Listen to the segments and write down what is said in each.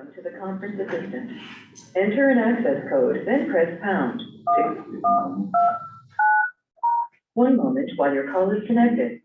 Welcome to the conference assistant. Enter an access code, then press pound. One moment while your call is connected.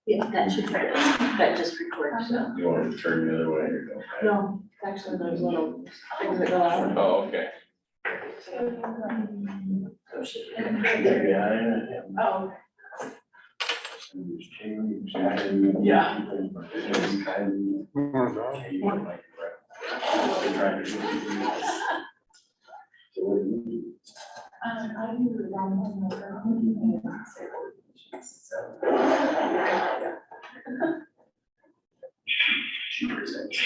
Yeah, that should, that just records, so. You want to turn the other way or go? No, actually, there's little things that go out. Oh, okay. Oh. Yeah. I do the wrong She presents.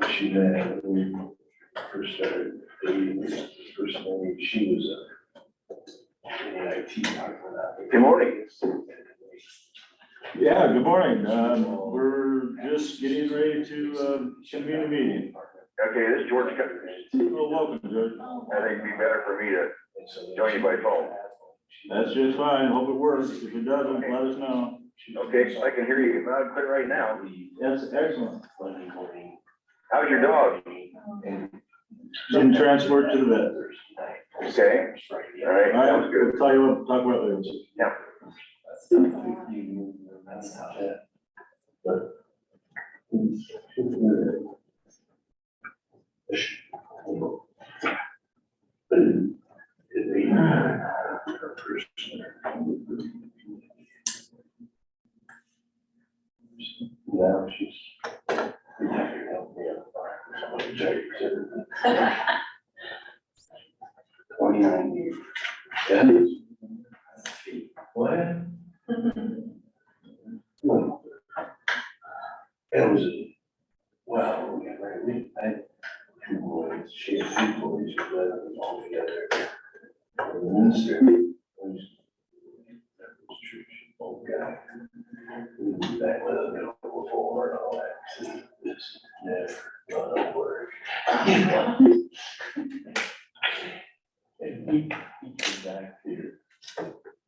She met when we first started dating, first morning, she was in the IT department. Good morning. Yeah, good morning. We're just getting ready to convene a meeting. Okay, this is George. Well, welcome, George. I think it'd be better for me to join you by phone. That's just fine. Hope it works. If it doesn't, let us know. Okay, I can hear you loud and clear right now. That's excellent. How's your dog? Been transferred to the vet. Okay, all right, All right, sounds we'll good. tell you what, talk about later. Yeah. Now she's. 29 years. Yeah. What? It was, well, we had two boys, she had two boys, but that was all together. And this year, was true, she old guy. We was back with a before and all that, see, this never gonna work. And he came back here.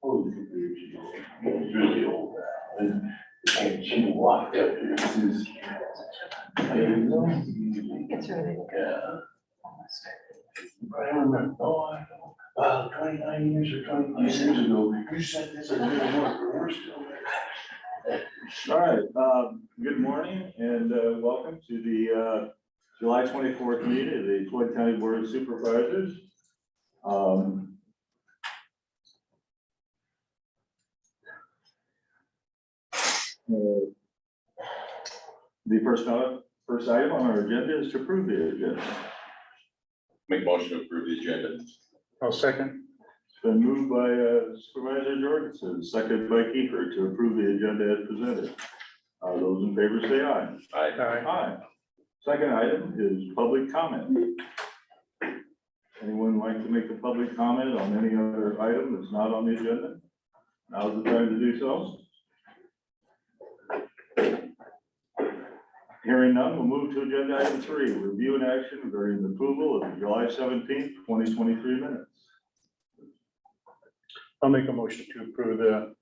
Oh, he was really old now, and she walked up here, this is. It's really. Yeah. I don't remember, I don't, 29 years or 25 years ago, you said this, I didn't work, but we're still there. All right, good morning and welcome to the July 24th meeting of the Floyd County Board of Supervisors. The first item on our agenda is to approve the agenda. Make motion to approve the agenda. I'll second. It's been moved by Supervisor Jorgensen, seconded by Kiefer to approve the agenda as presented. Those in favor say aye. Aye. Aye. Second item is public comment. Anyone like to make a public comment on any other item that's not on the agenda? Now's the time to do so. Hearing none, we'll move to agenda item 3, review and action regarding the approval of the July 17th, 2023 minutes. I'll make a motion to approve the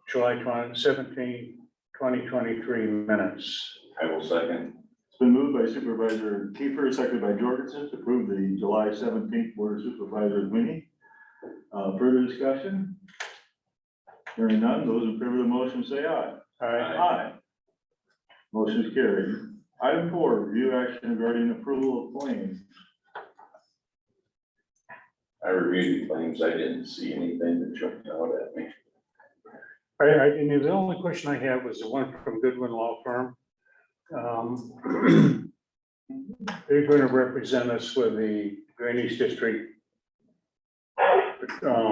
July 17, 2023 minutes. I will second. It's been moved by Supervisor Kiefer, seconded by Jorgensen to approve the July 17th Board of Supervisors meeting. Further discussion? Hearing none, those in favor of the motion say aye. Aye. Motion is carried. Item 4, review action regarding approval of claims. I reviewed the claims, I didn't see anything that jumped out at me. And the only question I have was the one from Goodwin Law Firm. They're going to represent us with the drainage district.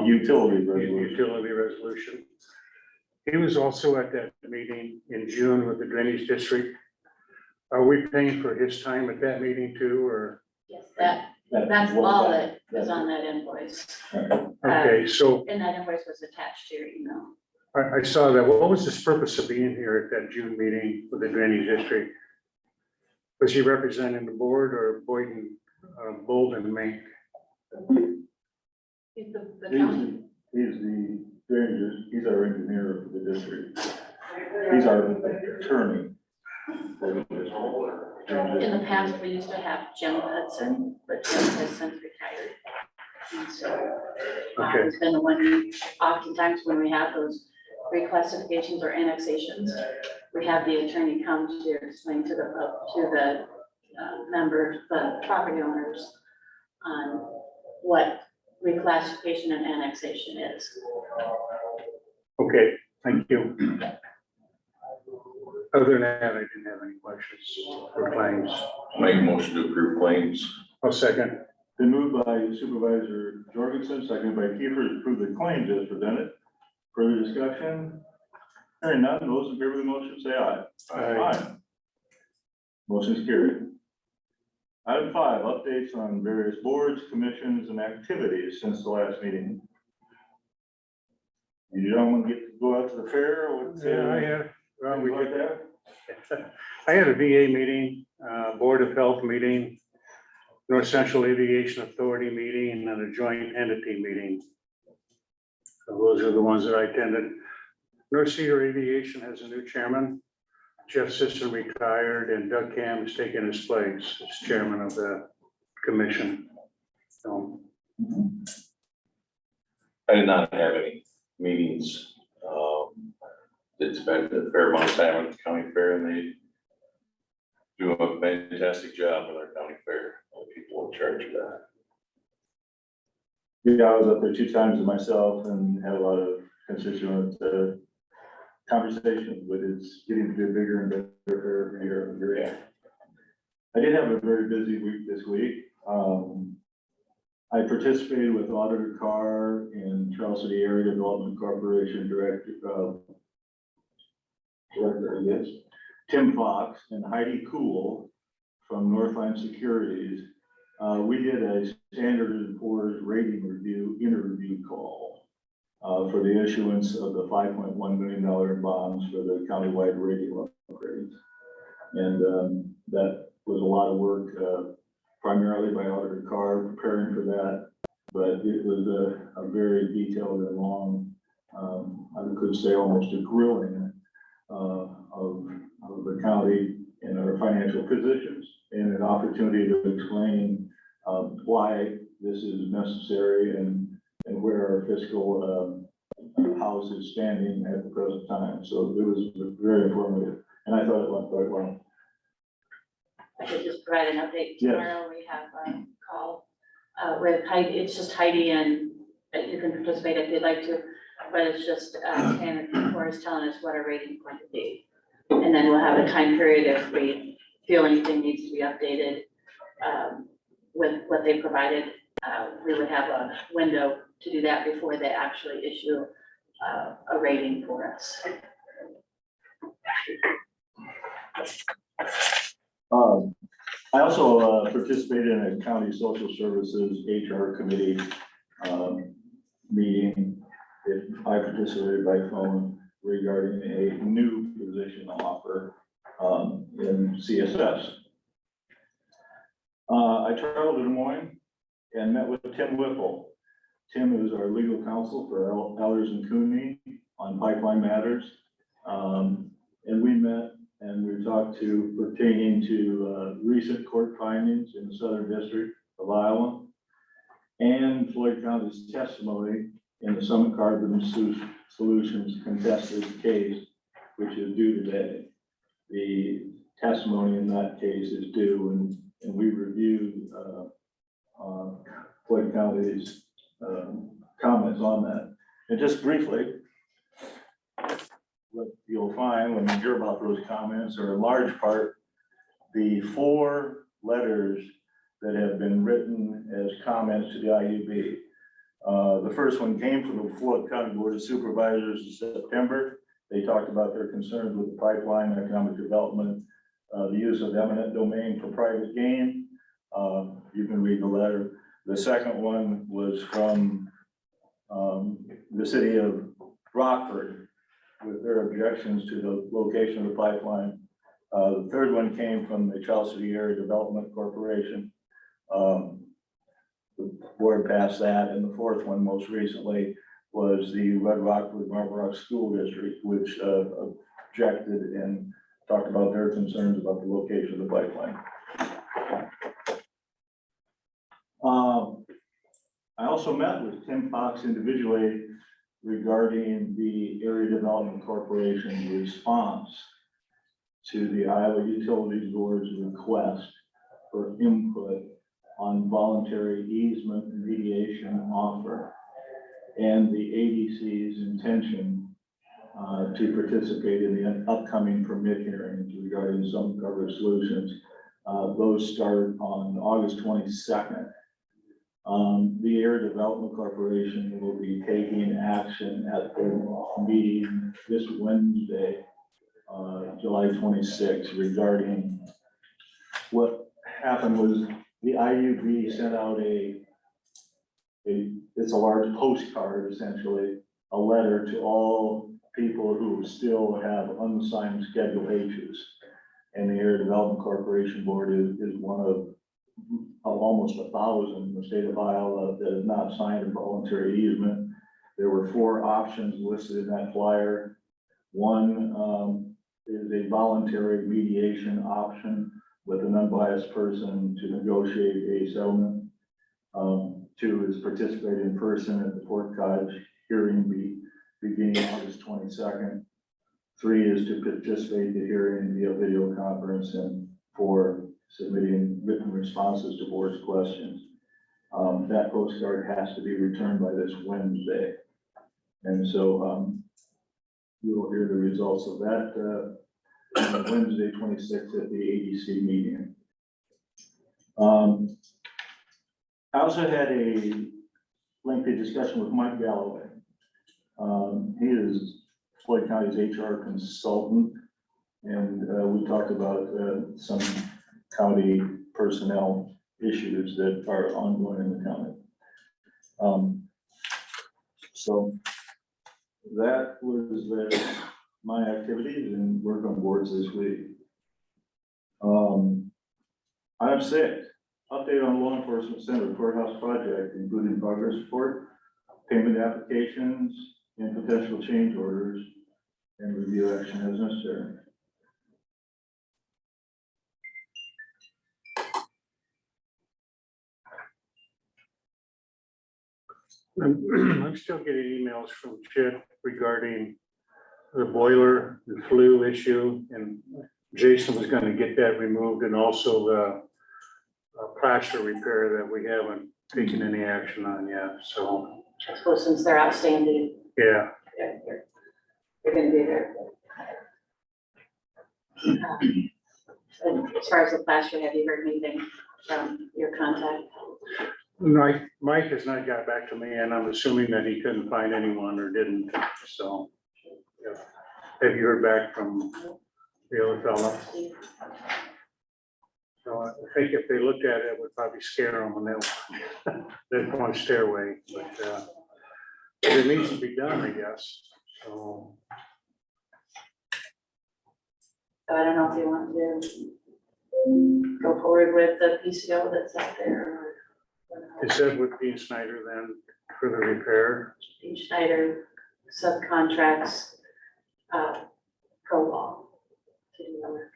Utility resolution. Utility resolution. He was also at that meeting in June with the drainage district. Are we paying for his time at that meeting too, or? Yes, that's all that was on that invoice. Okay, so And that invoice was attached to your email. I saw that. What was his purpose of being here at that June meeting with the drainage district? Was he representing the board or Boyden, Bold and Mink? He's the county. He's our engineer for the district. He's our attorney. For the district. In the past, we used to have Jim Hudson, but Jim has since retired. And so Okay. he's been the one, oftentimes when we have those reclassifications or annexations, we have the attorney come to explain to the members, the property owners, on what reclassification and annexation is. Okay, thank you. Other than that, I didn't have any questions for claims. Make a motion to approve claims. I'll second. Been moved by Supervisor Jorgensen, seconded by Kiefer to approve the claims as presented. Further discussion? Hearing none, those in favor of the motion say aye. Aye. Motion is carried. Item 5, updates on various boards, commissions, and activities since the last meeting. You don't want to get to go out to the fair or what? Yeah, I had, well, we like did that? I had a VA meeting, Board of Health meeting, North Central Aviation Authority meeting, and a joint entity meeting. So those are the ones that I attended. North Cedar Aviation has a new chairman. Jeff Sisson retired and Doug Cam has taken his place as chairman of the commission. So, I did not have any meetings. Did spend a fair amount of time at the county fair, and they do a fantastic job with our county fair, the people in charge of that. Yeah, I was up there 2 times myself and had a lot of constituent conversations, but it's getting to be a bigger and better every year. I did have a very busy week this week. I participated with Auditor Carr and Charles City Area Development Corporation Director, yes, Tim Fox and Heidi Cool from Northline Securities. We did a Standard & Poor's rating review interview call for the issuance of the $5.1 million bonds for the countywide radio upgrades. And that was a lot of work, primarily by Auditor Carr preparing for that, but it was a very detailed and long, I could say almost a grilling of the county and our financial positions, and an opportunity to explain why this is necessary and where our fiscal house is standing at the present time. So it was very informative, and I thought it went quite well. I could just provide an update Yes. tomorrow. We have a call with Heidi. It's just Heidi, and you can participate if you'd like to, but it's just Standard & Poor's telling us what our rating's going to be. And then we'll have a time period if we feel anything needs to be updated with what they provided. We would have a window to do that before they actually issue a rating for us. I also participated in a county social services HR committee meeting. I participated by phone regarding a new position offer in CSS. I traveled to Des Moines and met with Tim Whipple. Tim is our legal counsel for Ehlers and Cooney on pipeline matters. And we met and we talked to pertaining to recent court findings in the Southern District of Iowa and Floyd County's testimony in the Summit Carbon Solutions contested case, which is due today. The testimony in that case is due, and we reviewed Floyd County's comments on that. And just briefly, what you'll find when you hear about those comments are in large part the 4 letters that have been written as comments to the IUB. The first one came from the Floyd County Board of Supervisors in September. They talked about their concerns with the pipeline, economic development, the use of eminent domain for private gain. You can read the letter. The second one was from the city of Rockford with their objections to the location of the pipeline. The third one came from the Charles City Area Development Corporation. The board passed that, and the fourth one most recently was the Red Rockford Marble Rock School District, which objected and talked about their concerns about the location of the pipeline. I also met with Tim Fox individually regarding the Area Development Corporation's response to the Iowa Utilities Board's request for input on voluntary easement mediation offer and the ADC's intention to participate in the upcoming permit hearings regarding some cover solutions. Those start on August 22nd. The Area Development Corporation will be taking action at their meeting this Wednesday, July 26th, regarding what happened was the IUB sent out it's a large postcard, essentially, a letter to all people who still have unsigned Schedule H's. And the Area Development Corporation Board is one of almost 1,000 in the state of Iowa that have not signed a voluntary easement. There were 4 options listed in that flyer. One is a voluntary mediation option with an unbiased person to negotiate a settlement. 2 is participate in person at the Fort Cottage hearing beginning August 22nd. 3 is to participate in the hearing via video conference, and 4, submitting written responses to board's questions. That postcard has to be returned by this Wednesday. And so you will hear the results of that on Wednesday 26th at the ADC meeting. I also had a lengthy discussion with Mike Galloway. He is Floyd County's HR consultant, and we talked about some county personnel issues that are ongoing in the county. So that was my activities and work on boards this week. Item 6, update on law enforcement center courthouse project, including progress report, payment applications, and potential change orders, and review action as necessary. I'm still getting emails from Chip regarding the boiler and flue issue, and Jason was gonna get that removed, and also the plaster repair that we haven't taken any action on yet, so, I suppose since they're outstanding, yeah. they're gonna be there. And as far as the plaster, have you heard anything from your contact? Mike has not got back to me, and I'm assuming that he couldn't find anyone or didn't, so. Yeah. Have you heard back from the other fellow? So I think if they looked at it, it would probably scare them when that one stairway, but it needs to be done, I guess, so. So I don't know if you want to go forward with the PCO that's out there. Is that with Dean Snyder then? for the repair. Dean Schneider subcontracts, Pro Wall to do the work.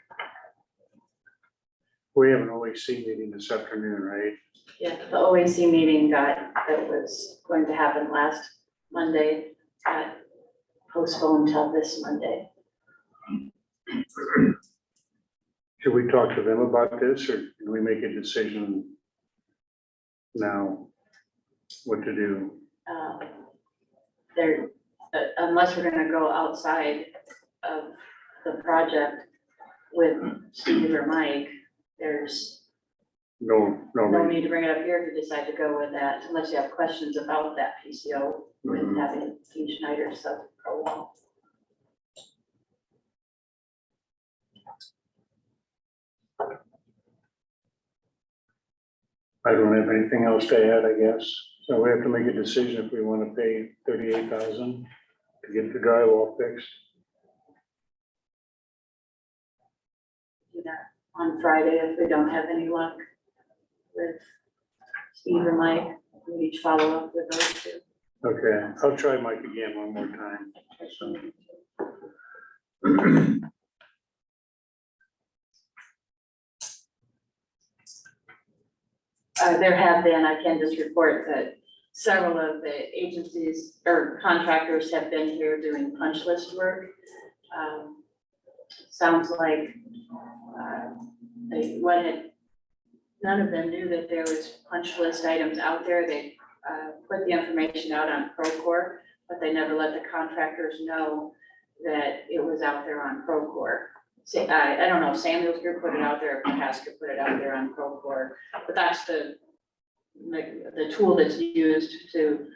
We have an OAC meeting this afternoon, right? Yeah, the OAC meeting that was going to happen last Monday, got postponed until this Monday. Should we talk to them about this, or can we make a decision now what to do? There, unless we're gonna go outside of the project with Steve or Mike, there's No no reason. need to bring it up here if you decide to go with that, unless you have questions about that PCO with having Dean Schneider sub Pro Wall. I don't have anything else to add, I guess. So we have to make a decision if we want to pay 38,000 to get the drywall fixed. Do that on Friday if we don't have any luck with Steve or Mike. We each follow up with those two. Okay, I'll try Mike again one more time. There have been, I can just report that several of the agencies or contractors have been here doing punch list work. Sounds like, none of them knew that there was punch list items out there. They, put the information out on Procore, but they never let the contractors know that it was out there on Procore. See, I don't know if Samuel's group put it out there, or Hasker put it out there on Procore, but that's the tool that's used to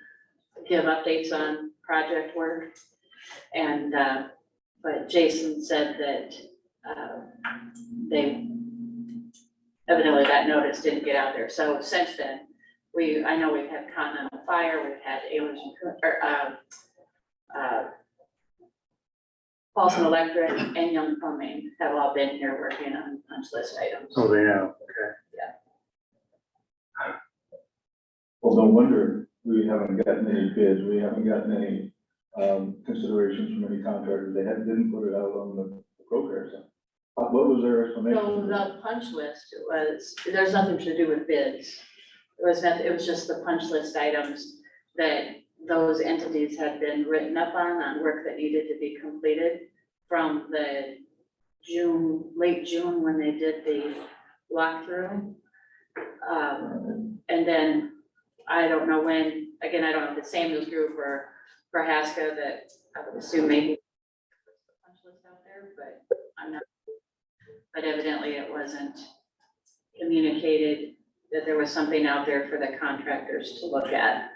give updates on project work. And, but Jason said that, they, evidently that notice didn't get out there. So since then, I know we've had Continental Fire, we've had Ailers and Paulson Electric and Young Plumbing have all been here working on punch list items. Oh, they have, okay. Well, no wonder we haven't gotten any bids, we haven't gotten any, considerations from any contractors, didn't put it out on the ProCare side. What was their explanation? No, the punch list was, there's nothing to do with bids. It was just the punch list items that those entities had been written up on work that needed to be completed from the late June when they did the walkthrough. And then I don't know when, again, I don't know if it's Samuel's group or Haska that I would assume maybe the punch list out there, but I'm not. But evidently it wasn't communicated that there was something out there for the contractors to look at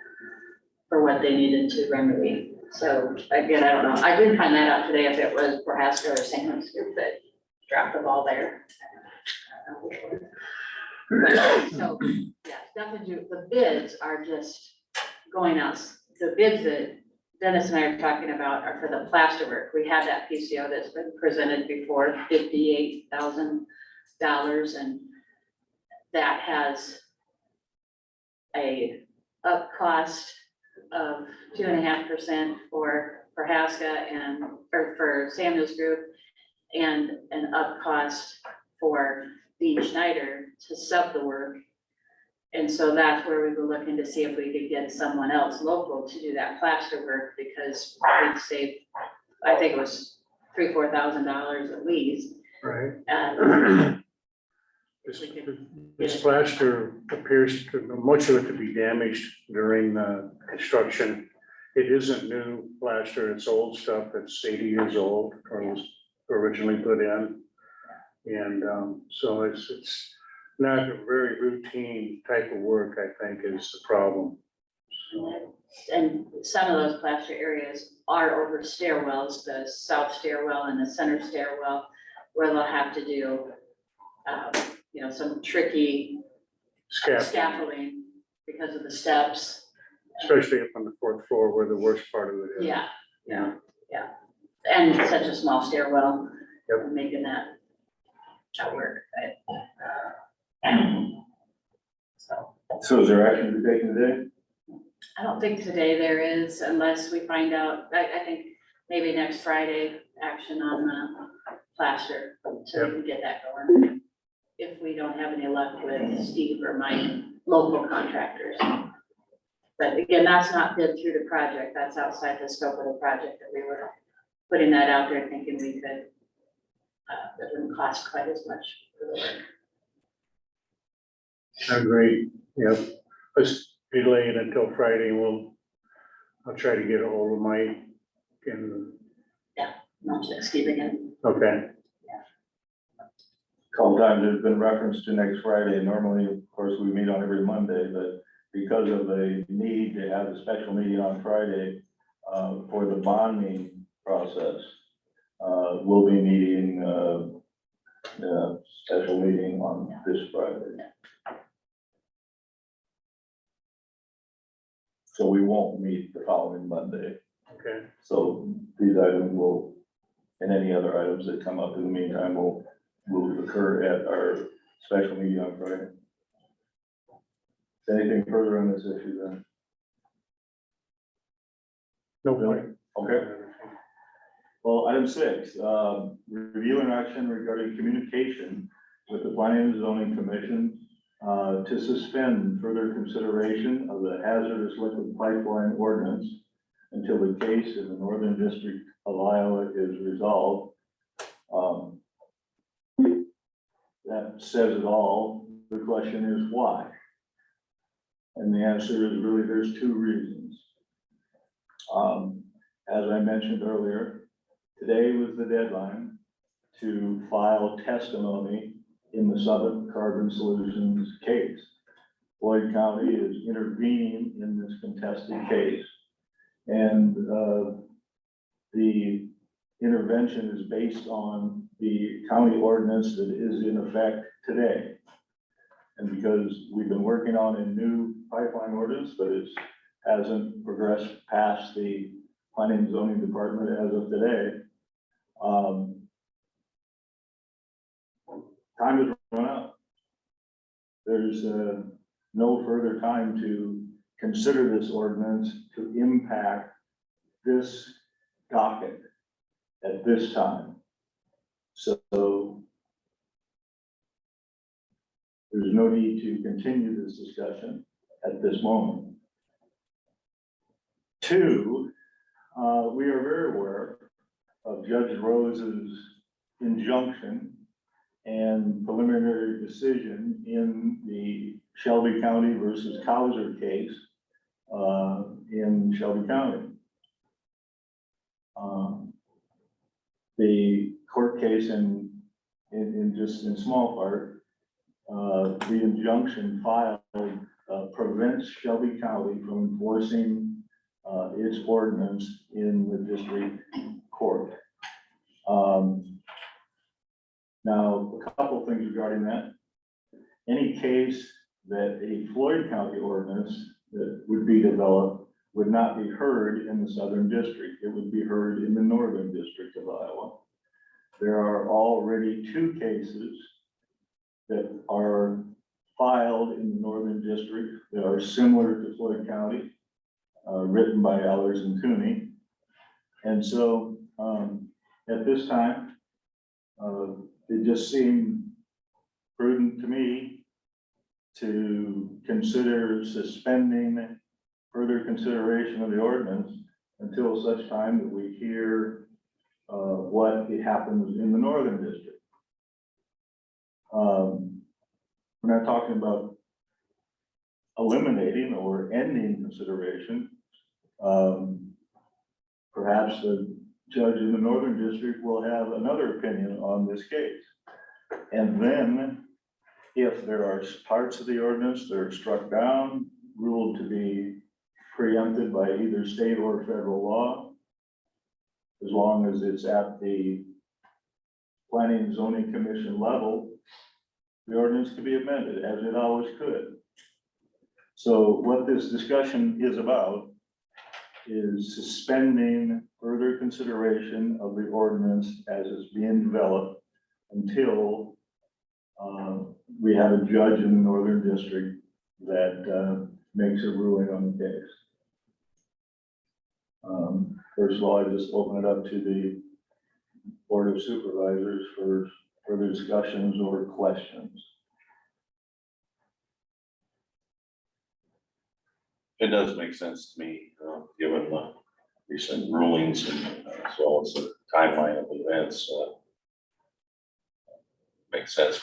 for what they needed to remedy. So again, I don't know. I couldn't find that out today if it was Prohaska or Samuel's group that dropped the ball there. I don't know which one. So, yeah, nothing to do, the bids are just going out. The bids that Dennis and I are talking about are for the plaster work. We had that PCO that's been presented before, $58,000, and that has a up cost of 2.5% for Haska or for Samuel's group, and an up cost for Dean Schneider to sub the work. And so that's where we were looking to see if we could get someone else local to do that plaster work, because we'd save, I think it was $3,000-4,000 at least. Right. We could- This plaster appears to, much of it to be damaged during the construction. It isn't new plaster, it's old stuff that's 80 years old or was originally put in. And so it's not a very routine type of work, I think, is the problem. So, And some of those plaster areas are over stairwells, the south stairwell and the center stairwell, where they'll have to do, some tricky scaffolding because of the steps. especially up on the 4th floor where the worst part of it is. Yeah. And such a small stairwell. Yep. Making that work, but. So, So is there action to be taken today? I don't think today there is unless we find out, I think maybe next Friday, action on the plaster, so we can get that going. If we don't have any luck with Steve or my local contractors. But again, that's not bid through the project, that's outside the scope of the project that we were putting that out there thinking we could, that wouldn't cost quite as much for the work. Agree, yep. Let's delay it until Friday. I'll try to get a hold of Mike and, Not to Steve again. okay, Couple times there's been reference to next Friday. Normally, of course, we meet on every Monday, but because of the need to have a special meeting on Friday, for the bonding process, we'll be meeting, special meeting on this Friday. So we won't meet the following Monday. okay. So these items will, and any other items that come up in the meantime will occur at our special meeting on Friday. Is anything further on this issue then? No Bill? point. Okay. Well, item 6, review and action regarding communication with the Planning and Zoning Commission to suspend further consideration of the hazardous liquid pipeline ordinance until the case in the Northern District of Iowa is resolved. That says it all. The question is why? And the answer is really there's 2 reasons. As I mentioned earlier, today was the deadline to file testimony in the Southern Carbon Solutions case. Floyd County is intervening in this contested case. And the intervention is based on the county ordinance that is in effect today. And because we've been working on a new pipeline ordinance, but it hasn't progressed past the planning and zoning department as of today, time has run out. There's no further time to consider this ordinance to impact this docket at this time. So there's no need to continue this discussion at this moment. 2, we are very aware of Judge Rose's injunction and preliminary decision in the Shelby County versus Cowser case in Shelby County. The court case in just in small part, the injunction filed prevents Shelby County from enforcing its ordinance in the district court. Now, a couple things regarding that. Any case that a Floyd County ordinance that would be developed would not be heard in the Southern District. It would be heard in the Northern District of Iowa. There are already 2 cases that are filed in the Northern District that are similar to Floyd County, written by Allers and Cooney. And so at this time, it just seemed prudent to me to consider suspending further consideration of the ordinance until such time that we hear what happens in the Northern District. We're not talking about eliminating or ending consideration. Perhaps the judge in the Northern District will have another opinion on this case. And then if there are parts of the ordinance that are struck down, ruled to be preempted by either state or federal law, as long as it's at the Planning and Zoning Commission level, the ordinance can be amended, as it always could. So what this discussion is about is suspending further consideration of the ordinance as it's being developed until we have a judge in the Northern District that makes a ruling on the case. first of all, I just open it up to the Board of Supervisors for further discussions or questions. It does make sense to me, given the recent rulings and as well as the timeline of events. Makes sense.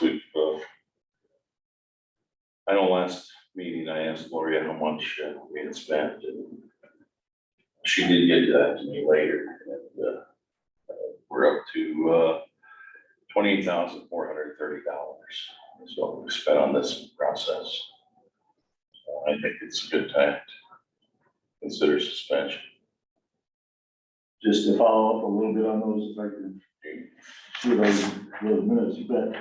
I know last meeting I asked Gloria how much we had spent, and she did get that to me later. And we're up to $28,430. That's what we spent on this process. So I think it's a good time to consider suspension. Just to follow up a little bit on those, if I can see those minutes, but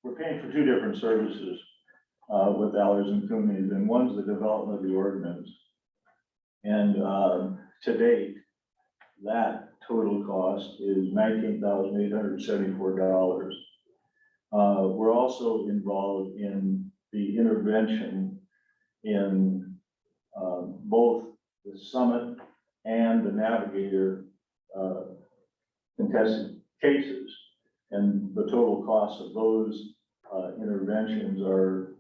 we're paying for two different services with Allers and Cooney's, and one's the development of the ordinance. And to date, that total cost is $19,874. We're also involved in the intervention in both the Summit and the Navigator contested cases. And the total cost of those interventions are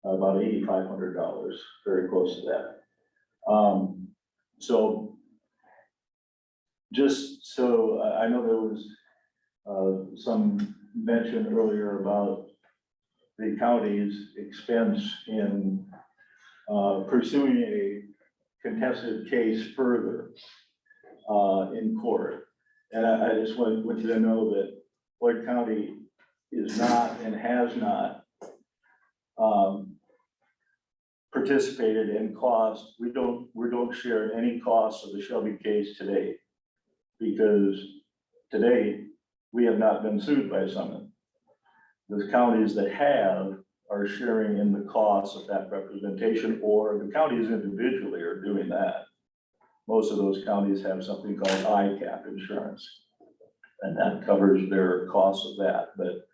about $8,500, very close to that. So just so I know there was some mention earlier about the county's expense in pursuing a contested case further in court. And I just want you to know that Floyd County is not and has not participated in costs. We don't share any costs of the Shelby case today, because today we have not been sued by someone. The counties that have are sharing in the costs of that representation, or the counties individually are doing that. Most of those counties have something called ICAP insurance, and that covers their costs of that. But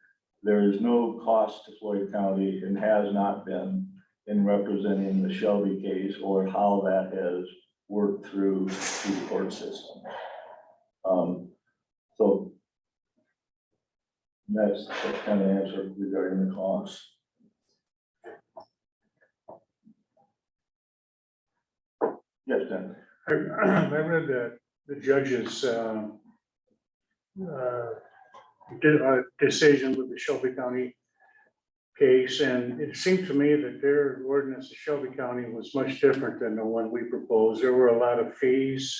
there is no cost to Floyd County and has not been in representing the Shelby case or how that has worked through the court system. So that's kind of answer regarding the costs. Yes, Dan. I read that the judge's decision with the Shelby County case, and it seemed to me that their ordinance of Shelby County was much different than the one we proposed. There were a lot of fees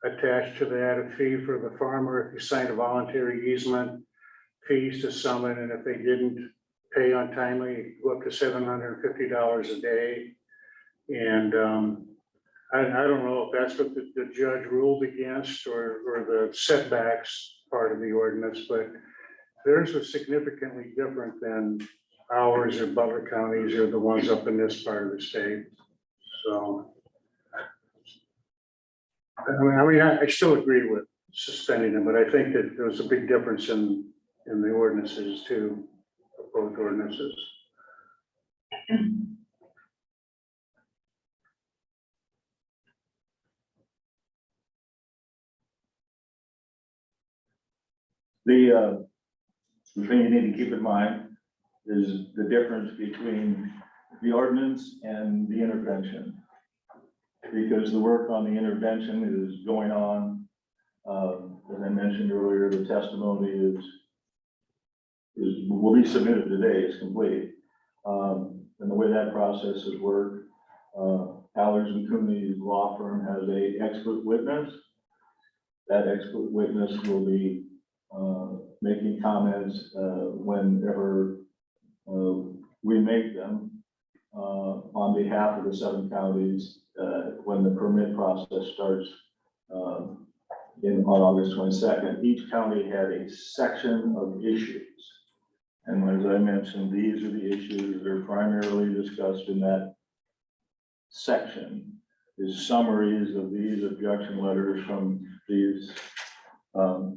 attached to that, a fee for the farmer if he signed a voluntary easement, fees to Summit, and if they didn't pay on timely, go up to $750 a day. And I don't know if that's what the judge ruled against or the setbacks part of the ordinance, but theirs was significantly different than ours or Butler counties or the ones up in this part of the state. So, I still agree with suspending them, but I think that there was a big difference in the ordinances too, both ordinances. The thing you need to keep in mind is the difference between the ordinance and the intervention. Because the work on the intervention is going on. As I mentioned earlier, the testimony will be submitted today, it's complete. And the way that process has worked, Allers and Cooney's law firm has a expert witness. That expert witness will be making comments whenever we make them on behalf of the 7 counties when the permit process starts on August 22nd. Each county had a section of issues. And as I mentioned, these are the issues that are primarily discussed in that section, is summaries of these objection letters from these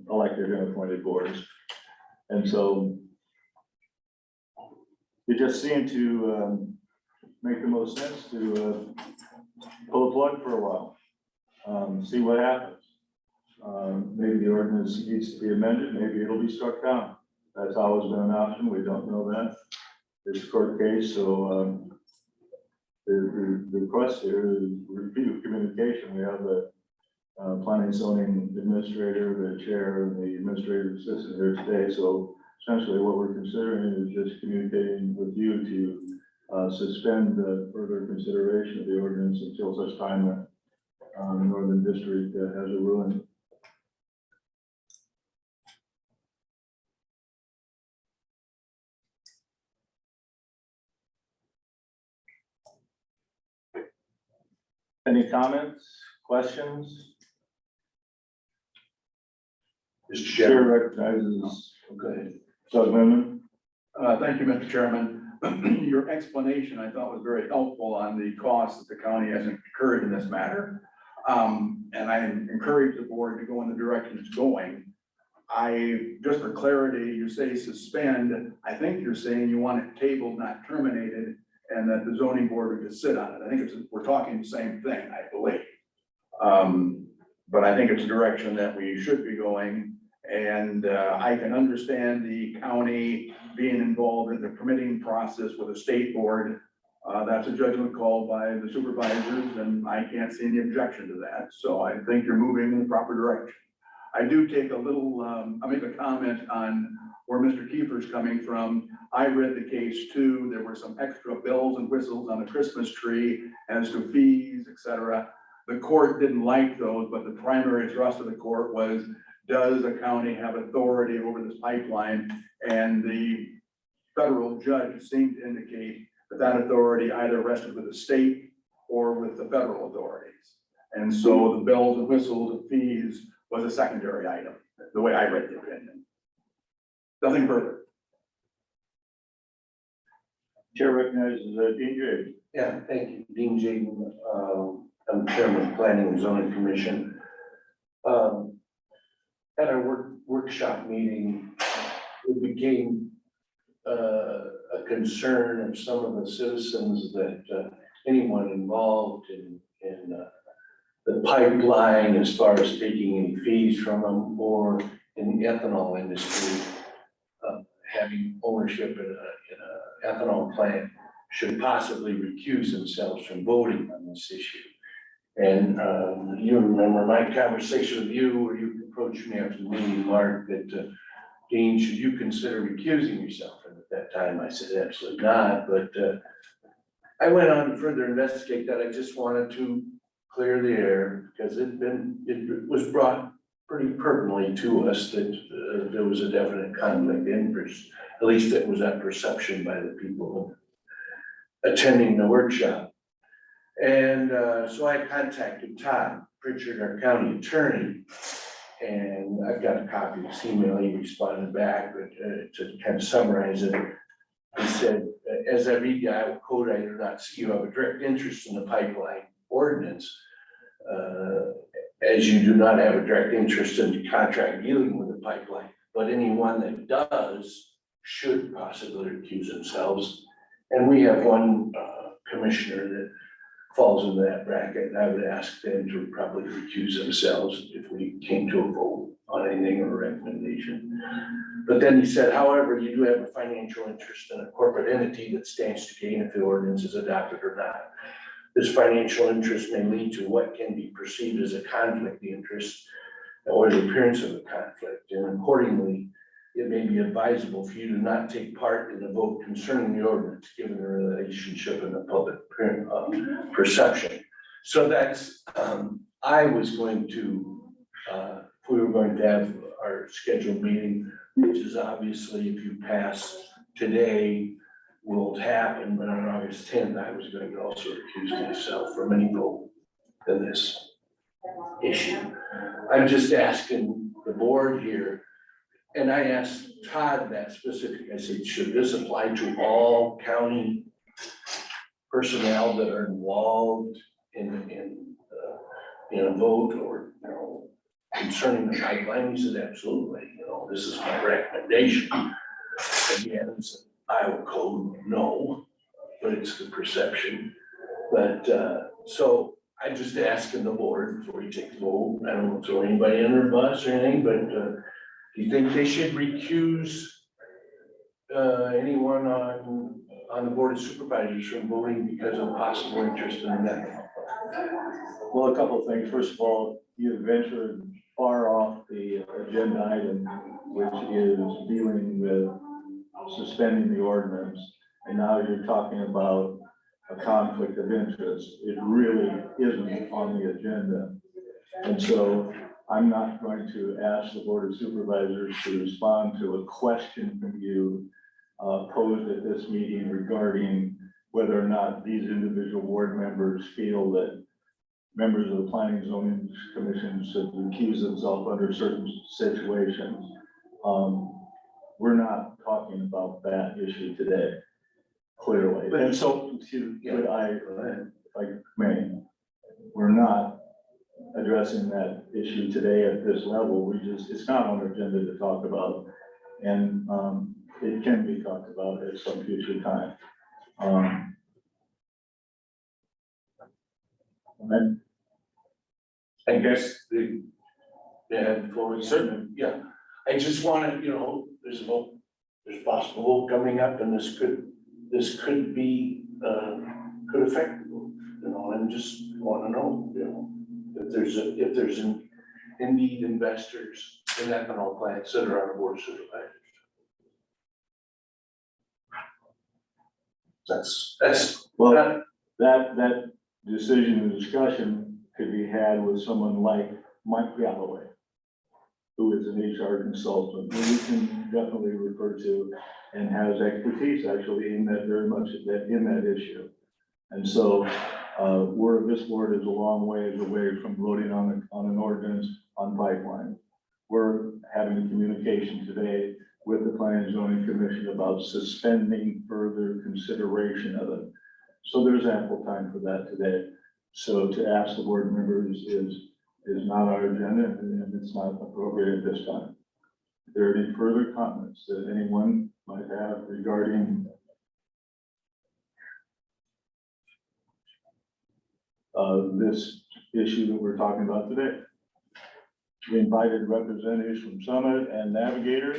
elected and appointed boards. And so it just seemed to make the most sense to pull the plug for a while. see what happens. Maybe the ordinance needs to be amended, maybe it'll be struck down. That's always been an option, we don't know that. It's a court case, so, the request here is review of communication. We have the planning zoning administrator, the chair, and the administrative assistant here today. So essentially what we're considering is just communicating with you to suspend the further consideration of the ordinance until such time that the Northern District has a ruling. Any comments, questions? Mr. Chair Chair. recognizes Okay. Doug Littman. Thank you, Mr. Chairman. Your explanation, I thought, was very helpful on the costs that the county has incurred in this matter. And I encourage the board to go in the direction it's going. Just for clarity, you say suspend. I think you're saying you want it tabled, not terminated, and that the zoning board would just sit on it. I think we're talking the same thing, I believe. But I think it's a direction that we should be going. And I can understand the county being involved in the permitting process with a state board. That's a judgment call by the supervisors, and I can't see any objection to that. So I think you're moving in the proper direction. I do take a little, I make a comment on where Mr. Kiefer's coming from. I read the case too. There were some extra bells and whistles on the Christmas tree as to fees, et cetera. The court didn't like those, but the primary thrust of the court was, does the county have authority over this pipeline? And the federal judge seemed to indicate that that authority either rested with the state or with the federal authorities. And so the bells and whistles and fees was a secondary item, the way I read the opinion. Nothing further. Chair recognizes Dean Jay. Yeah, thank you, Dean Jaden. I'm chairman of Planning and Zoning Commission. At our workshop meeting, it became a concern of some of the citizens that anyone involved in the pipeline, as far as taking any fees from them, or in the ethanol industry, having ownership in an ethanol plant, should possibly recuse themselves from voting on this issue. And you remember my conversation with you, where you approached me after the meeting, Mark, that Dean, should you consider recusing yourself? And at that time, I said, absolutely not. But I went on to further investigate that. I just wanted to clear the air, because it was brought pretty pertinently to us that there was a definite conflict of interest. At least it was that perception by the people attending the workshop. And so I contacted Todd Pritchard, our county attorney, and I've got a copy of his email. He responded back, but to kind of summarize it, he said, as I read the Iowa code, I do not see you have a direct interest in the pipeline ordinance, as you do not have a direct interest in the contract dealing with the pipeline, but anyone that does should possibly recuse themselves. And we have one commissioner that falls into that bracket, and I would ask them to probably recuse themselves if we came to a vote on anything or a recommendation. But then he said, however, you do have a financial interest in a corporate entity that stands to gain if the ordinance is adopted or not. This financial interest may lead to what can be perceived as a conflict of interest or the appearance of a conflict, and accordingly, it may be advisable for you to not take part in the vote concerning the ordinance, given the relationship in the public perception. So that's, I was going to, if we were going to have our scheduled meeting, which is obviously, if you pass today, will happen, but on August 10th, I was going to also recuse myself from any vote in this issue. I'm just asking the board here. And I asked Todd that specific, I said, should this apply to all county personnel that are involved in a vote or, concerning the pipeline? He said, absolutely, this is my recommendation. Again, it's an Iowa code, no, but it's the perception. But so I just asking the board before you take the vote, I don't want to throw anybody under a bus or anything, but, do you think they should recuse anyone on the board of supervisors from voting because of possible interest in that? Well, a couple of things. First of all, you ventured far off the agenda item, which is dealing with suspending the ordinance. And now you're talking about a conflict of interest. It really isn't on the agenda. And so I'm not going to ask the Board of Supervisors to respond to a question from you posed at this meeting regarding whether or not these individual board members feel that members of the Planning and Zoning Commission should recuse themselves under certain situations. We're not talking about that issue today, clearly. And so, if I may, we're not addressing that issue today at this level. It's not on our agenda to talk about, and it can be talked about at some future time. And I guess Floyd, certainly, yeah. I just wanna, there's a vote, there's a possible vote coming up, and this could be, could affect, and just wanna know, if there's indeed investors in ethanol plants that are on the board of supervisors. That's, well, that decision and discussion could be had with someone like Mike Galloway, who is an HR consultant, who we can definitely refer to and has expertise actually in that, very much in that issue. And so this board is a long ways away from voting on an ordinance on pipeline. We're having a communication today with the Planning and Zoning Commission about suspending further consideration of it. So there's ample time for that today. So to ask the board members is not our agenda, and it's not appropriate at this time. If there are any further comments that anyone might have regarding this issue that we're talking about today. We invited representatives from Summit and Navigator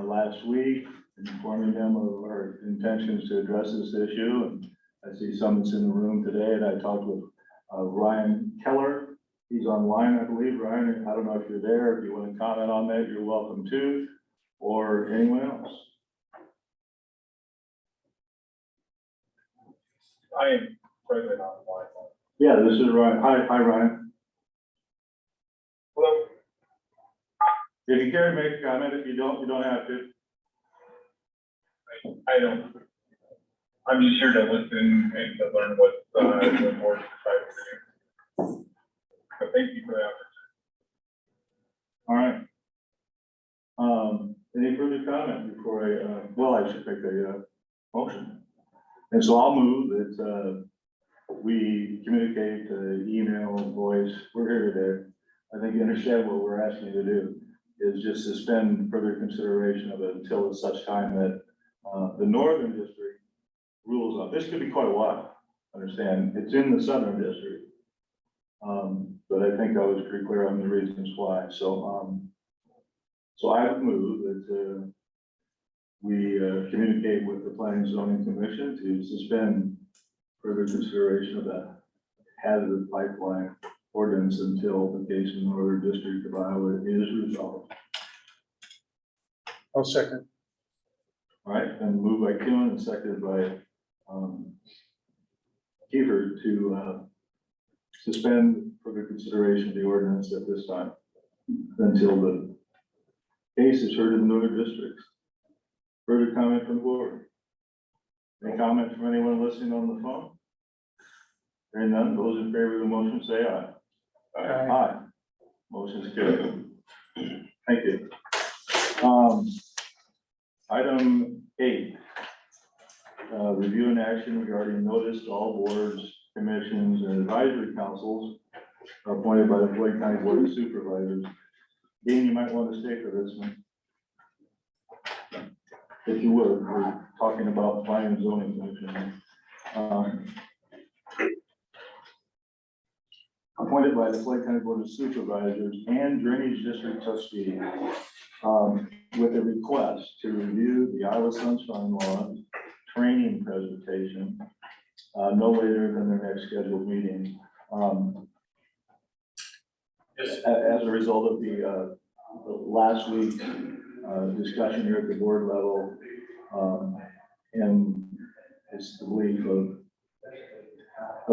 last week, informing them of our intentions to address this issue. And I see Summit's in the room today, and I talked with Ryan Keller. He's online, I believe. Ryan, I don't know if you're there. If you want to comment on that, you're welcome to, or anyone else. I am present on the line. Yeah, this is Ryan. Hi, Ryan. Hello. If you care to make a comment, if you don't have to. I don't. I'm just here to listen and to learn what the board decided to do. So thank you for the opportunity. All right. Any further comment before I should make a motion. And so I'll move that we communicate, email, voice. We're here today. I think you understand what we're asking you to do is just suspend further consideration of it until such time that the Northern District rules on. This could be quite a while. Understand? It's in the Southern District. But I think I was pretty clear on the reasons why. So, so I would move that we communicate with the Planning and Zoning Commission to suspend further consideration of that hazard pipeline ordinance until the case in the Northern District of Iowa is resolved. I'll second. All right, and moved by Keelan and seconded by Kiefer to suspend further consideration of the ordinance at this time until the case is heard in the Northern District. Further comment from the board? Any comment from anyone listening on the phone? Hearing none, those in favor of the motion say aye. Aye. Aye. Motion is carried. Thank you. Item 8, review and action regarding notice to all boards, commissions, and advisory councils appointed by the Floyd County Board of Supervisors. Dean, you might want to stay for this one. If you would, we're talking about Planning and Zoning Commission. appointed by the Floyd County Board of Supervisors and Drainage District Trustee, with a request to review the Iowa Sunshine Law training presentation, no later than their next scheduled meeting. As a result of the last week's discussion here at the board level, and it's the belief of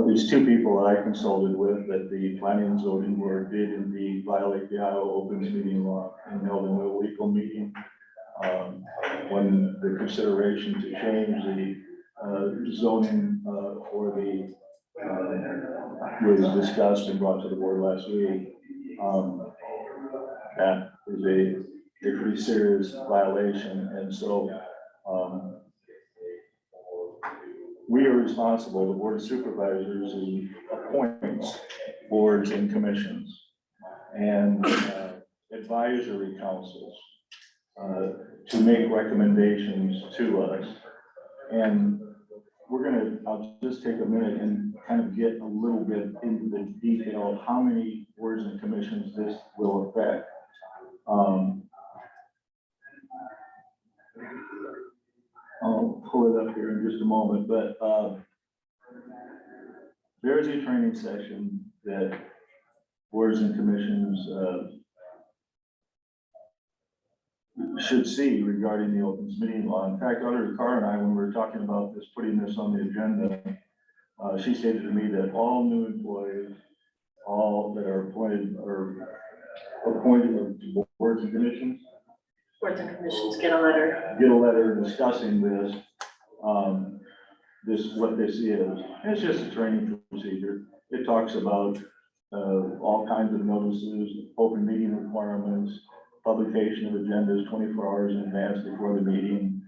these two people that I consulted with, that the planning and zoning board did indeed violate the Iowa Opens Meeting Law and held an illegal meeting when the consideration to change the zoning for the was discussed and brought to the board last week. That is a pretty serious violation, and so we are responsible, the Board of Supervisors appoints boards and commissions and advisory councils to make recommendations to us. And I'll just take a minute and kind of get a little bit into the detail of how many boards and commissions this will affect. I'll pull it up here in just a moment, but there is a training session that boards and commissions should see regarding the Opens Meeting Law. In fact, Auditor Carr and I, when we were talking about this, putting this on the agenda, she stated to me that all new employees, all that are appointed to boards and commissions, Boards and commissions get a letter discussing this, what this is. And it's just a training procedure. It talks about all kinds of notices, open meeting requirements, publication of agendas 24 hours in advance before the meeting,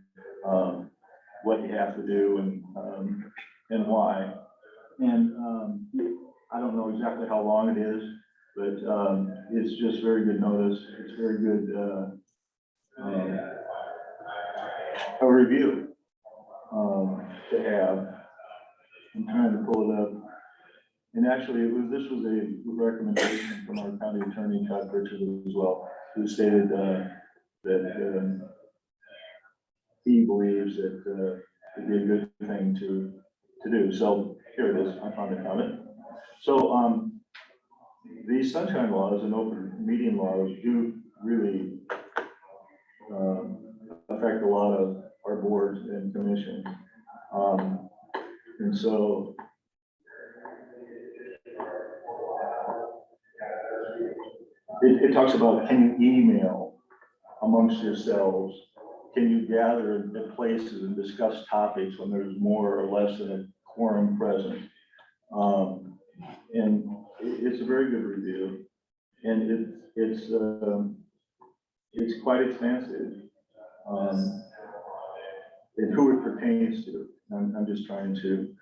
what you have to do and why. And I don't know exactly how long it is, but it's just very good notice. It's very good a review to have. I'm trying to pull it up. And actually, this was a recommendation from our county attorney, Todd Pritchard, as well, who stated that he believes that it'd be a good thing to do. So here it is. I found it on it. So these sunshine laws and open meeting laws do really affect a lot of our boards and commissions. And so it talks about, can you email amongst yourselves? Can you gather at places and discuss topics when there's more or less than a quorum present? And it's a very good review, and it's quite expansive. And who it pertains to. I'm just trying to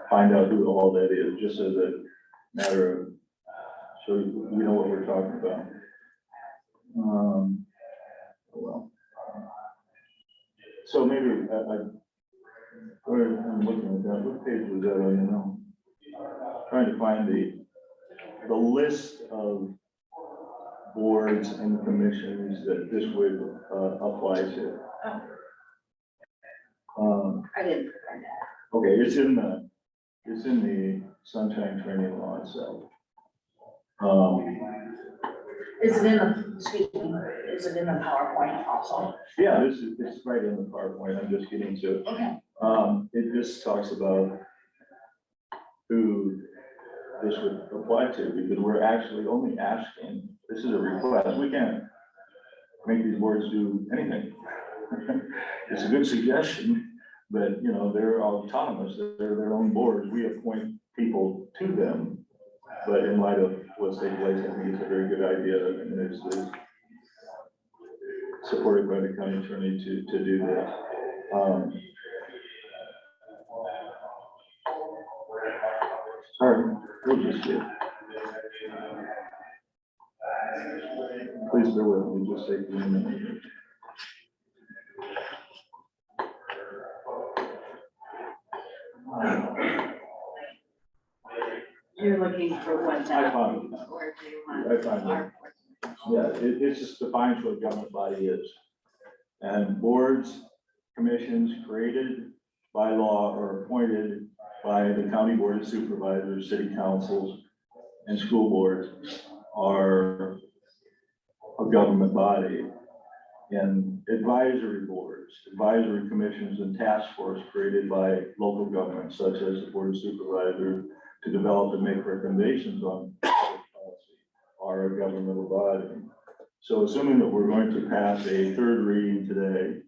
find out who all that is, just as a matter of, so you know what we're talking about. Well, so maybe I'm looking at that. What page was that on? You know, trying to find the list of boards and commissions that this would apply to. I didn't prepare that. Okay, it's in the sunshine training law itself. Is it in the, excuse me, is it in the PowerPoint also? Yeah, it's right in the PowerPoint. I'm just getting to it. Okay. It just talks about who this would apply to, because we're actually only asking, this is a request. We can't make these boards do anything. It's a good suggestion, but you know, they're autonomous. They're their own boards. We appoint people to them. But in light of what's taking place, I think it's a very good idea, and it's supported by the county attorney to do that. Sorry, we'll just get. Please bear with me, just take 1 minute. You're looking for what I that, found it now. or do you want I found it. our? Yeah, it just defines what a government body is. And boards, commissions created by law or appointed by the county board of supervisors, city councils, and school boards are a government body. And advisory boards, advisory commissions, and task force created by local governments such as the board of supervisors to develop and make recommendations on public policy are a governmental body. So assuming that we're going to pass a third reading today,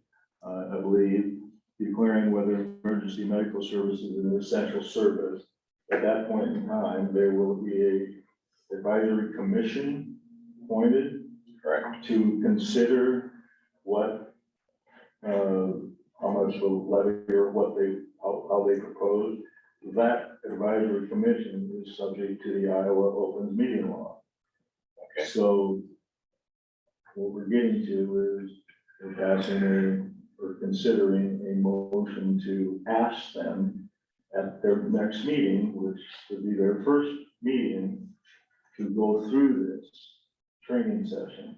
I believe, declaring whether emergency medical services is an essential service, at that point in time, there will be a advisory commission appointed Correct. to consider what, how much the levy or what they, how they propose. That advisory commission is subject to the Iowa Opens Meeting Law. Okay. So what we're getting to is we're passing or considering a motion to ask them at their next meeting, which would be their first meeting, to go through this training session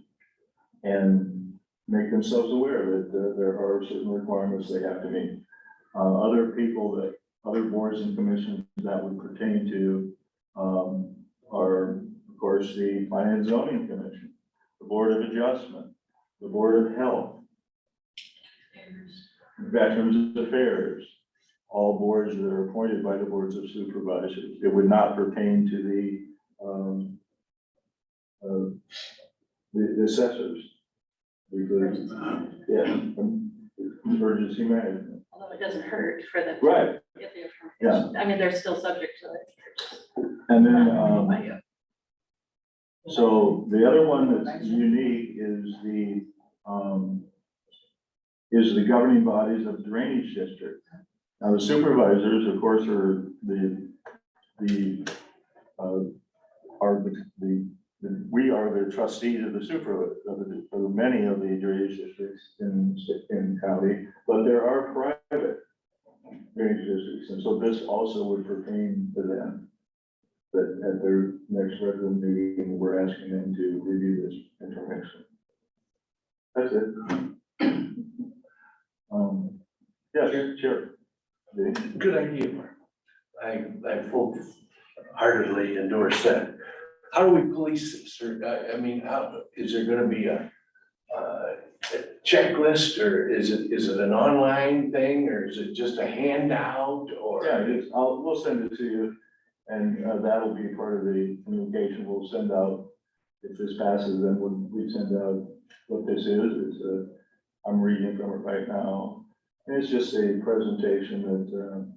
and make themselves aware that there are certain requirements they have to meet. Other people that, other boards and commissions that would pertain to are, of course, the Planning and Zoning Commission, the Board of Adjustment, the Board of Health, Veterans Affairs, all boards that are appointed by the boards of supervisors. It would not pertain to the assessors. Because, yeah, emergency management. Although it doesn't hurt for them. Right, to get the information. I mean, they're still subject to it. and then, so the other one that's unique is the governing bodies of drainage district. Now, the supervisors, of course, are we are the trustees of the of many of the drainage districts in county, but there are private drainage districts, and so this also would pertain to them. But at their next regular meeting, we're asking them to review this information. That's it. Yeah, sure. Good idea, Mark. I full-heartedly endorse that. How do we police this? Or, I mean, how, is there gonna be a checklist, or is it an online thing, or is it just a handout, or? Yeah, we'll send it to you, and that'll be part of the communication we'll send out. If this passes, then we send out what this is. It's I'm reading from it right now. And it's just a presentation that.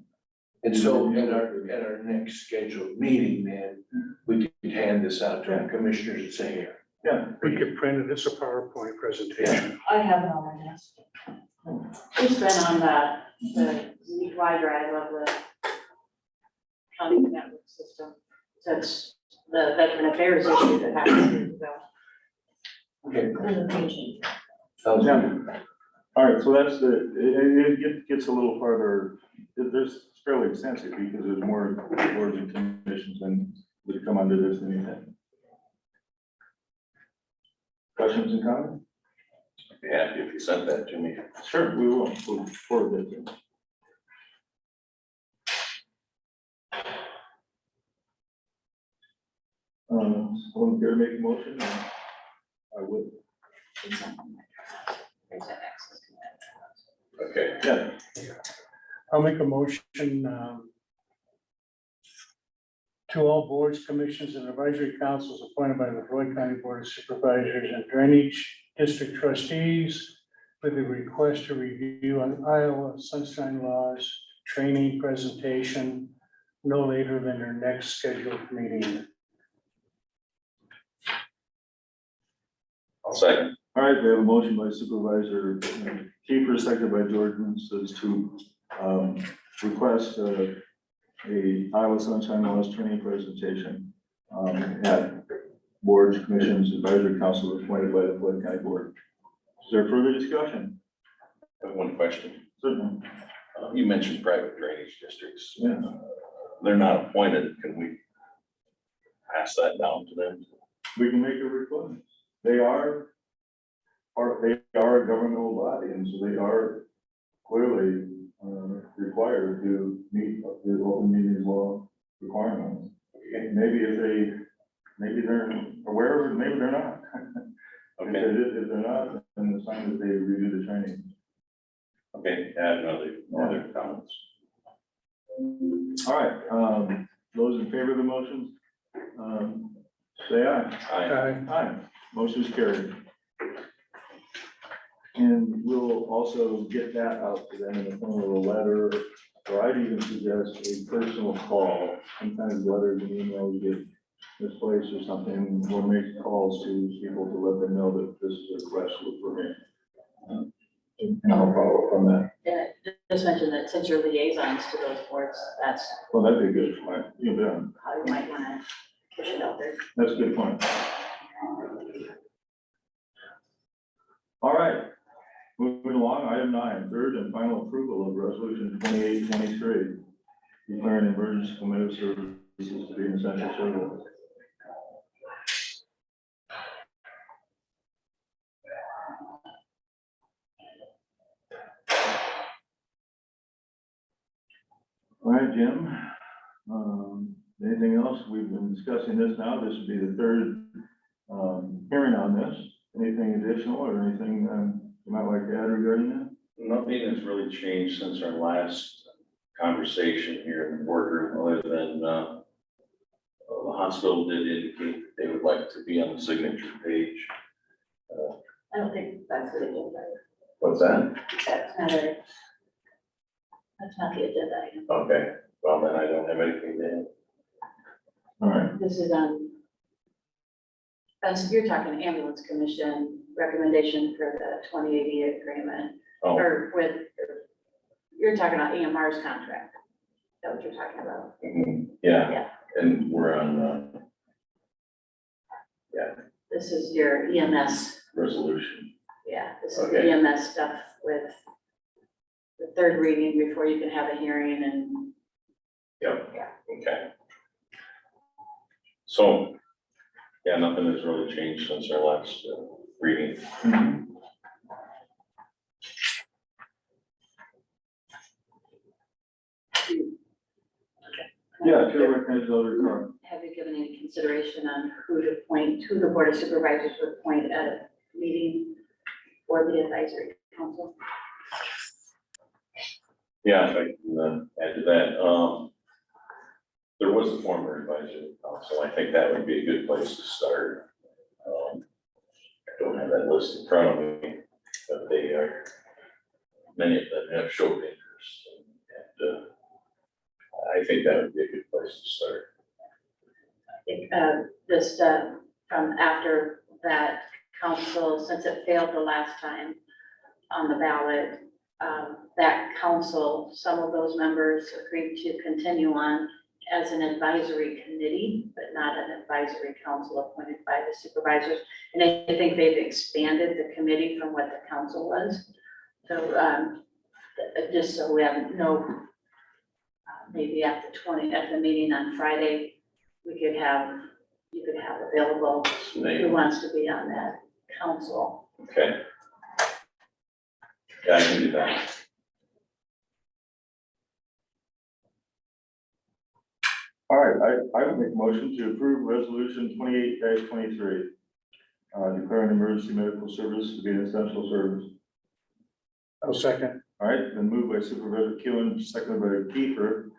And so at our next scheduled meeting, then, we can hand this out to our commissioners and say, here. Yeah, We could print it as a PowerPoint presentation. I have it on my desk. It's been on the Y drive of the county network system. So it's the veteran affairs issue that happens to go. Okay. There's a page. Sounds Yeah. good. All right, so that's it gets a little farther, it's fairly extensive because there's more boards and commissions than would come under this than anything. Questions and comments? Be happy if you sent that to me. Sure, we will. We'll forward that to you. Someone care to make a motion? I would. There's that access to that. Okay. Yeah, I'll make a motion to all boards, commissions, and advisory councils appointed by the Floyd County Board of Supervisors and Drainage District Trustees with a request to review on Iowa sunshine laws, training presentation, no later than their next scheduled meeting. I'll second. all right, we have a motion by Supervisor Kiefer, seconded by Jordan, says to request a Iowa Sunshine Laws training presentation at boards, commissions, advisory councils appointed by the Floyd County Board. Is there further discussion? I have one question. Certainly. You mentioned private drainage districts. Yeah. They're not appointed. Can we pass that down to them. We can make a request. They are they are a governmental body, and so they are clearly required to meet the open meetings law requirements. Maybe maybe they're aware of it, maybe they're not. Okay, If they're not, then it's time that they review the training. okay, I have no other comments. All right, those in favor of the motion, say aye. Aye. Aye, motion is carried. And we'll also get that out to them in the form of a letter, or I'd even suggest a personal call. Sometimes letters and emails get misplaced or something. We'll make calls to people to let them know that this is a request for me. And I'll follow up on that. Yeah, just mention that since you're liaisons to those boards, that's Well, that'd be good. You'll be on. how you might wanna push it out there. That's a good point. All right, moving along, item 9, third and final approval of resolution 2823, declaring emergency committed services to be an essential service. All right, Jim, anything else? We've been discussing this now. This would be the third hearing on this. Anything additional or anything you might like to add regarding that? Nothing has really changed since our last conversation here in the boardroom, other than, the hospital did indicate that they would like to be on the signature page. I don't think that's the agenda. What's that? That's not the agenda item. Okay, well, then I don't have anything to All right, This is as you're talking ambulance commission recommendation for the 2080 agreement, oh, or with, you're talking about AMR's contract. Is that what you're talking about? yeah. Yeah. And we're on, This is your EMS, resolution. yeah, this is Okay. the EMS stuff with the third reading before you can have a hearing and. Yep. Yeah. Okay. So, yeah, nothing has really changed since our last reading. yeah, Chair recognizes Elder Carr. Have you given any consideration on who to appoint, who the board of supervisors would appoint at a meeting for the advisory council? Yeah, if I can add to that, there was a former advisory council. I think that would be a good place to start. I don't have that list in front of me, but they are, many of them have showed interest. And I think that would be a good place to start. I think, just, from after that council, since it failed the last time on the ballot, that council, some of those members agreed to continue on as an advisory committee, but not an advisory council appointed by the supervisors. And I think they've expanded the committee from what the council was. So, just so we have no, maybe at the meeting on Friday, you could have available who wants to be on that council. Okay. Yeah, I can do that. All right, I would make a motion to approve resolution 28-23, declaring emergency medical service to be an essential service. I'll second. All right, been moved by Supervisor Keelan, seconded by Kiefer,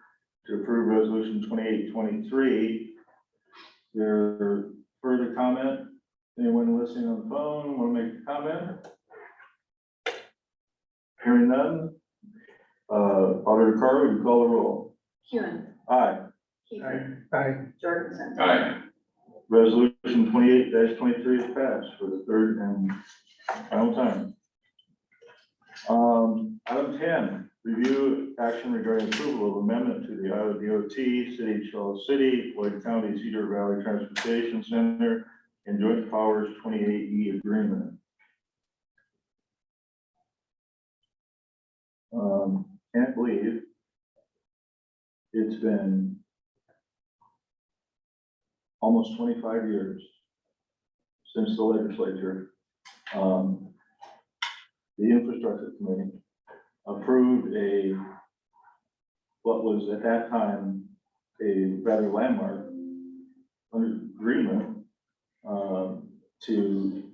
to approve resolution 28-23. There further comment? Anyone listening on the phone want to make a comment? Hearing none. Auditor Carr, would you call the roll? Hewin, Aye. Kiefer, Aye. Jorgensen. Aye. Resolution 28-23 is passed for the third and final time. Item 10, review action regarding approval of amendment to the Iowa DOT, City of Charles City, Floyd County, Cedar Valley Transportation Center, and Joint Powers 28E agreement. Can't believe it's been almost 25 years since the legislature, the infrastructure committee approved what was at that time a rather landmark agreement to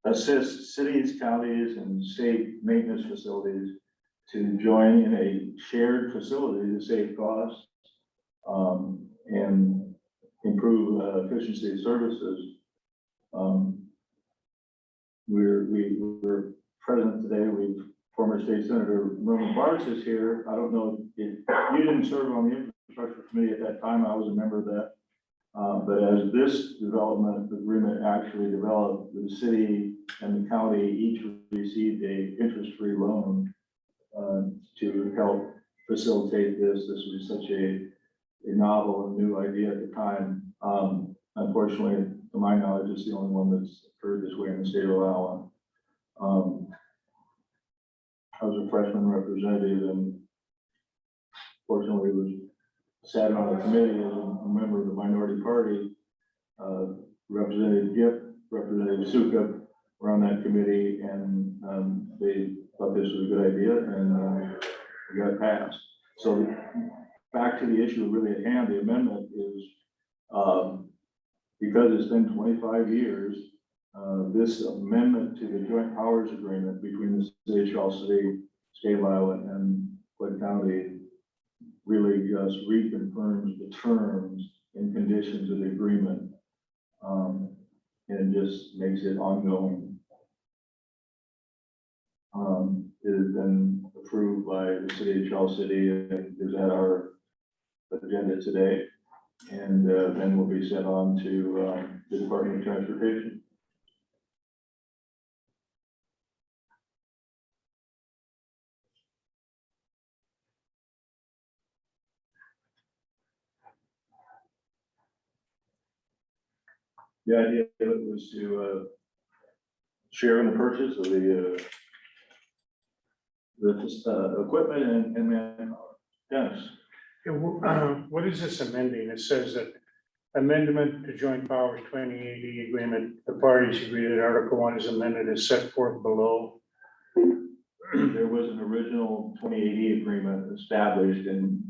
assist cities, counties, and state maintenance facilities to join in a shared facility to save costs and improve efficiency of services. We're present today. Former State Senator Merlin Barnes is here. I don't know if you didn't serve on the infrastructure committee at that time. I was a member of that. But as this development agreement actually developed, the city and the county each received a interest-free loan to help facilitate this. This was such a novel and new idea at the time. Unfortunately, to my knowledge, it's the only one that's occurred this way in the state of Iowa. I was a freshman representative and fortunately sat on a committee as a member of the minority party. Representative Gipp, Representative Sukup were on that committee, and they thought this was a good idea, and we got it passed. So back to the issue really at hand, the amendment is because it's been 25 years, this amendment to the joint powers agreement between the city of Charles City, state of Iowa, and Floyd County really just reconfirms the terms and conditions of the agreement, and just makes it ongoing. It has been approved by the city of Charles City and is at our agenda today, and then will be sent on to the Department of Transportation. The idea of it was to share in the purchase of the equipment and manpower. Yes. What is this amending? It says that amendment to joint powers 2080 agreement, the parties agree that Article 1 is amended as set forth below. There was an original 2080 agreement established in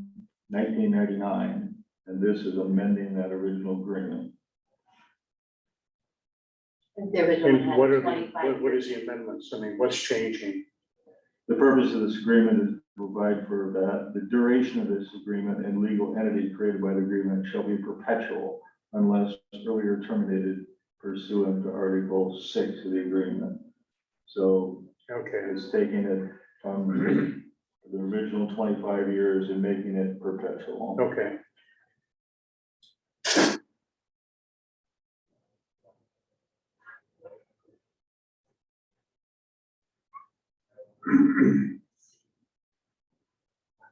1999, and this is amending that original agreement. The original And what had are, 25 what is the amendments? I mean, what's changing? The purpose of this agreement is to provide for that the duration of this agreement and legal entity created by the agreement shall be perpetual unless earlier terminated pursuant to Article 6 of the agreement. So Okay, it's taking it from the original 25 years and making it perpetual. okay.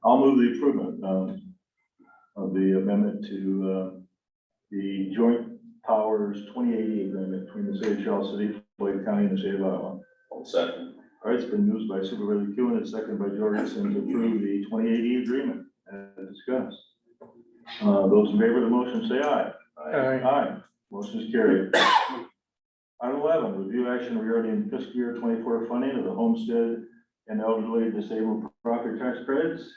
I'll move the improvement of the amendment to the joint powers 2080 agreement between the city of Charles City, Floyd County, and the state of Iowa. Second. All right, it's been moved by Supervisor Kuhn and seconded by Jorgensen to approve the 2080 agreement as discussed. Those in favor of the motion say aye. Aye. Aye. Motion is carried. Item 11, review action regarding fiscal year 24 funding of the homestead and elderly disabled property tax credits.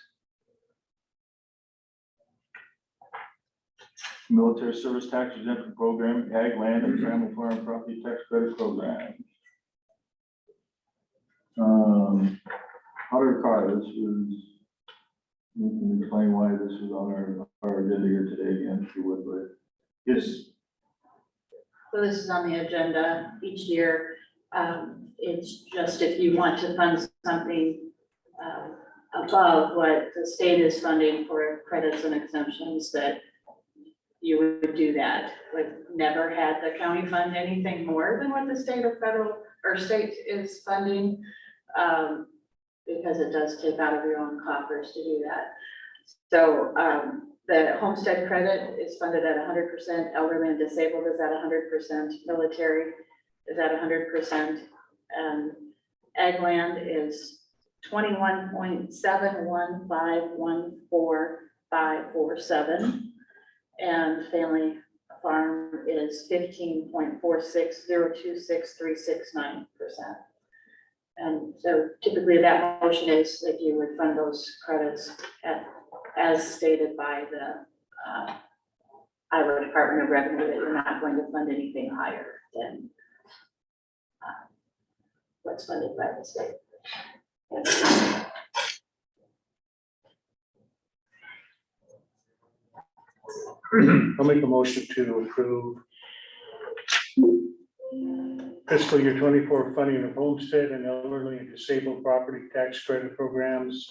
Military service tax exemption program, ag land and family farm property tax credit program. Auditor Carr, this was, you can explain why this is on our agenda here today again, if you would, but yes. So this is on the agenda each year. It's just if you want to fund something above what the state is funding for credits and exemptions, that you would do that. We've never had the county fund anything more than what the state or federal or state is funding, because it does take out of your own coffers to do that. So the homestead credit is funded at 100%, elderly and disabled is at 100%, military is at 100%, and ag land is 21.71514,547, and family farm is 15.46026369%. And so typically that motion is that you would fund those credits as stated by the Iowa Department of Revenue, that you're not going to fund anything higher than what's funded by the state. I'll make a motion to approve fiscal year 24 funding of homestead and elderly and disabled property tax credit programs,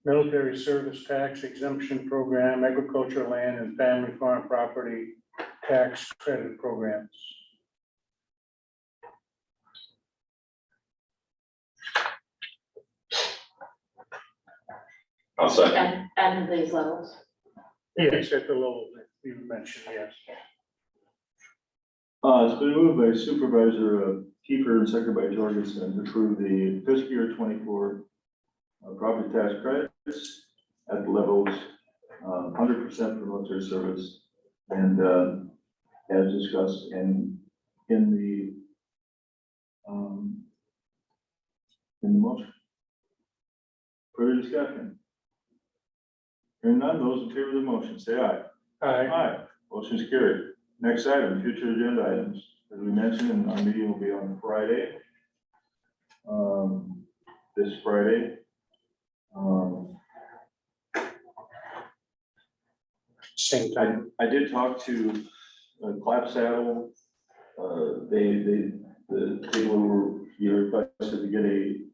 military service tax exemption program, agricultural land and family farm property tax credit programs. I'll second. And these levels. Yes, at the level that you mentioned, yes. It's been moved by Supervisor Kiefer and seconded by Jorgensen to approve the fiscal year 24 property tax credits at the levels 100% for military service and as discussed in the motion. Further discussion? Hearing none, those in favor of the motion, say aye. Aye. Aye. Motion is carried. Next item, future agenda items. As we mentioned, and our meeting will be on Friday. This Friday. Same time. I did talk to Clap Saddle. The people who were requested to get a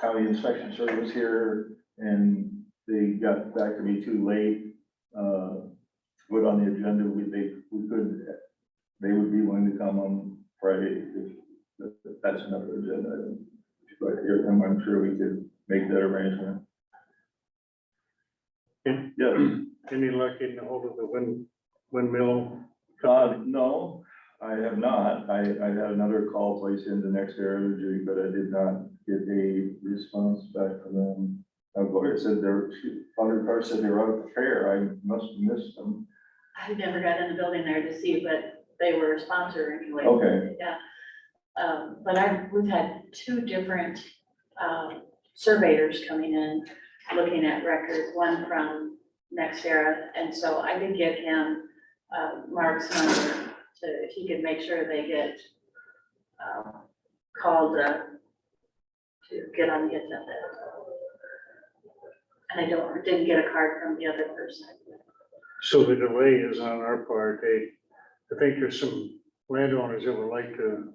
county inspection service here, and they got back to me too late. Put on the agenda, they would be willing to come on Friday if that's another agenda item. But I'm sure we could make that arrangement. Yes. Any luck getting a hold of the windmill? No, I have not. I had another call placed into Next Air Energy, but I did not get a response back from them. Gloria said other parts said they were out at the fair. I must have missed them. I never got in the building there to see, but they were a sponsor anyway. Okay. Yeah. But we've had two different surveyors coming in, looking at records, one from NextEra, and so I did give him Mark's number if he could make sure they get called to get on the agenda. And I didn't get a card from the other person. So the delay is on our part. I think there's some landowners that would like to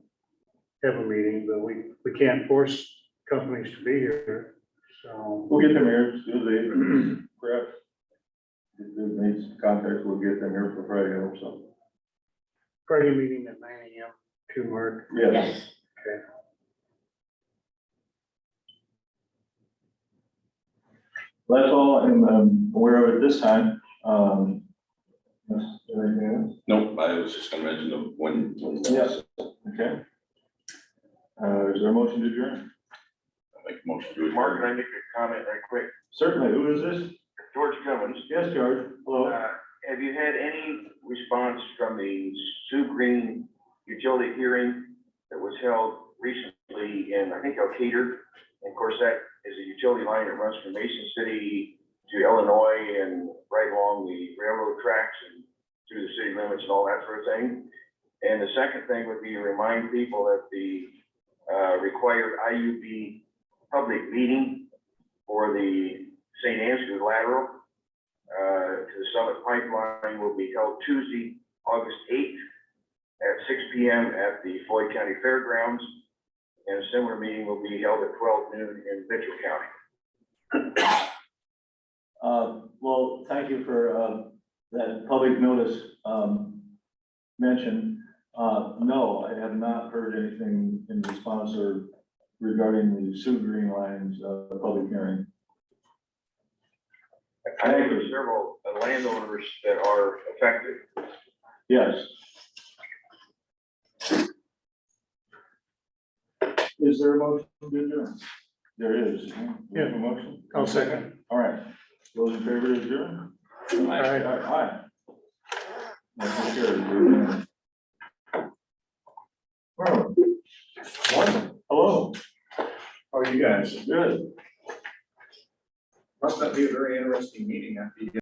have a meeting, but we can't force companies to be here, so. We'll get them here as soon as they, perhaps, if they made some contacts, we'll get them here for Friday or something. Friday meeting at 9 AM to Mark. Yes. Okay. That's all I'm aware of at this time. Anything else? Nope, I was just gonna mention the when. Yes. Okay. Is there a motion to adjourn? I make a motion to Mark, adjourn. can I make a comment right quick? Certainly. Who is this? George Cummins, Yes, George. Hello. have you had any response from the Sioux Green utility hearing that was held recently in, I think, Elkader? And of course, that is a utility line that runs from Mason City to Illinois and right along the railroad tracks and through the city limits and all that sort of thing. And the second thing would be to remind people that the required IUB public meeting for the St. Ansgar lateral to the Summit Pipeline will be held Tuesday, August 8th at 6 p.m. at the Floyd County Fairgrounds. And a similar meeting will be held at 12 noon in Mitchell County. Well, thank you for that public notice mention. No, I have not heard anything in response or regarding the Sioux Green Line's public hearing. I know there's several landowners that are affected. Yes. Is there a motion to adjourn? There is. We have a motion? I'll second. All right. Those in favor to adjourn? Aye. Aye. Motion carried. We're adjourned. Morning. Hello, How are you guys? good. Must not be a very interesting meeting after you get